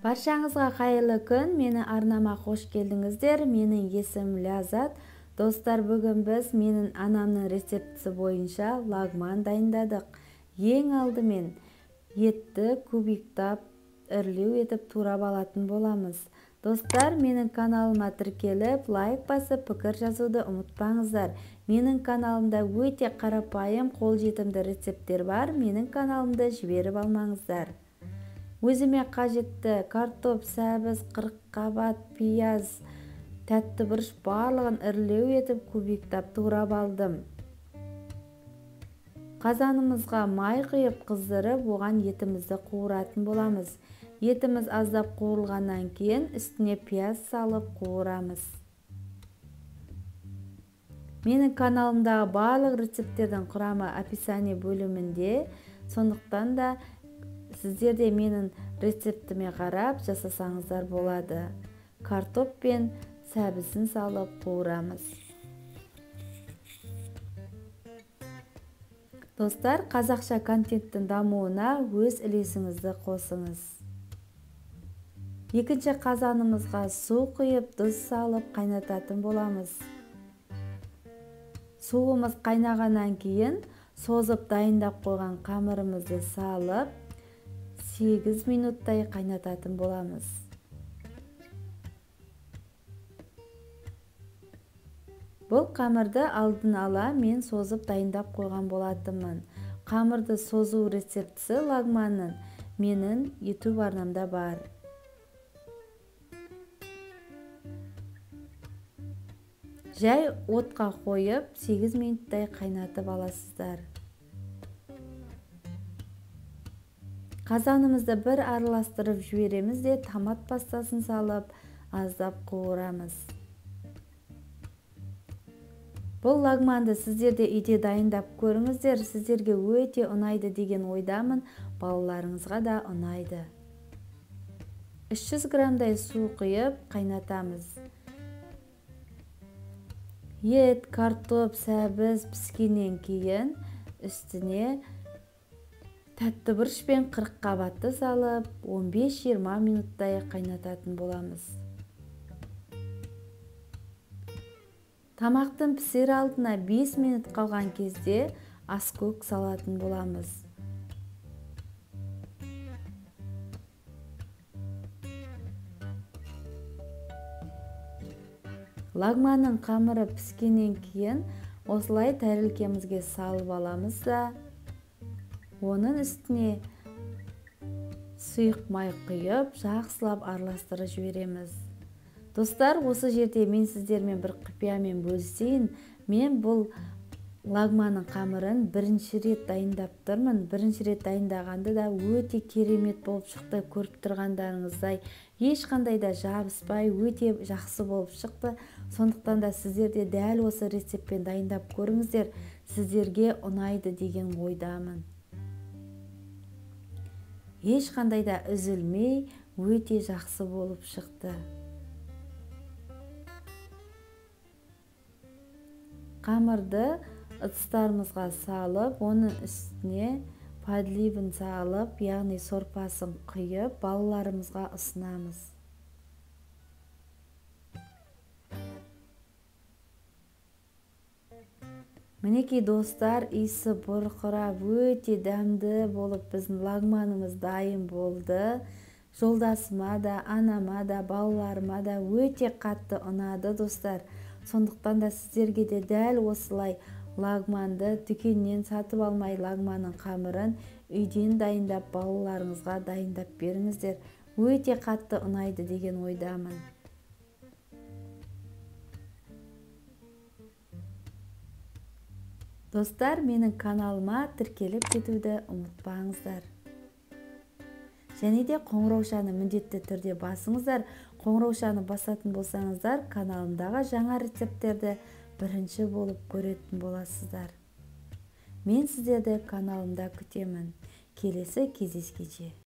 Баршаңызға қайырлы күн. Мені арнама қош келдіңіздер. Менің есім Ляззат. Достар, бүгін біз менің анамның рецептісі бойынша лагман дайындадық. Ең алдымен етті кубиктап, үрлеу етіп турап алатын боламыз. Достар, менің каналыма тіркеліп, лайк басып, пікір жазуды ұмытпаңыздар. Менің каналымда өте қарапайым, қолжетімді рецепттер бар. Менің каналымды жіберіп алмаңыздар. Өзіме қажетті картоп, сәбіз, қырыққабат, пияз, тәтті бұрыш барлығын үрлеу етіп кубиктап турап алдым. Қазанымызға май құйып қыздырып, оған етімізді қуыратын боламыз. Етіміз аздап қуырылғаннан кейін үстіне пияз салып қуырамыз. Менің каналымдағы барлық рецепттердің құрамы описание бөлімінде, сондықтан да сіздер де менің рецептіме қарап жасасаңыздар болады. Картоп пен сәбізін салып қуырамыз. Достар, қазақша контенттің дамуына өз үлесіңізді қосыңыз. Екінші қазанымызға су құйып, тұз салып қайнататын боламыз. Суымыз қайнағаннан кейін созып дайындап қойған қамырымызды салып 8 минуттай қайнататын боламыз. Бұл қамырды алдын ала мен созып дайындап қойған болатынмын. Қамырды созу рецептісі лагманның менің YouTube арнамда бар. Жай отқа қойып 8 минуттай қайнатып аласыздар. Қазанымызды бір араластырып жібереміз де томат пастасын салып аздап қуырамыз. Бұл лагманды сіздер де үйде дайындап көріңіздер. Сіздерге өте ұнайды деген ойдамын, балаларыңызға да ұнайды. 300 грамдай су құйып қайнатамыз. Ет, картоп, сәбіз піскеннен кейін үстіне тәтті бұрыш пен қырыққабатты салып 15-20 минуттай қайнататын боламыз. Тамақтың пісер алдына 5 минут қалған кезде аскөк салатын боламыз. Лагманның қамыры піскеннен кейін осылай тәрелкемізге салып аламыз да оның үстіне сұйық май құйып, жақсылап араластырып жібереміз. Достар, осы жерде мен сіздермен бір құпиямен бөлісейін. Мен бұл лагманның қамырын бірінші рет дайындап тұрмын. Бірінші рет дайындағанды да өте керемет болып шықты. Көріп тұрғандарыңыздай ешқандай да жабыспай, өте жақсы болып шықты. Сондықтан да сіздер де дәл осы рецептпен дайындап көріңіздер. Сіздерге ұнайды деген ойдамын. Ешқандай да үзілмей, өте жақсы болып шықты. Қамырды ыдыстарымызға салып, оның үстіне подливін салып, яғни сорпасын құйып, балаларымызға ұсынамыз. Мінекей достар, иісі бұрқырап, өте дәмді болып біздің лагманымыз дайын болды. Жолдасыма да, анама да, балаларыма да өте қатты ұнады достар. Сондықтан да сіздерге де дәл осылай лагманды дүкеннен сатып алмай, лагманның қамырын үйден дайындап, балаларыңызға дайындап беріңіздер. Өте қатты ұнайды деген ойдамын. Достар, менің каналыма тіркеліп кетуді ұмытпаңыздар. Және де қоңыраушаны міндетті түрде басыңыздар. Қоңыраушаны басатын болсаңыздар, каналымдағы жаңа рецепттерді бірінші болып көретін боласыздар. Мен сіздерді каналымда күтемін. Келесі кездескенше.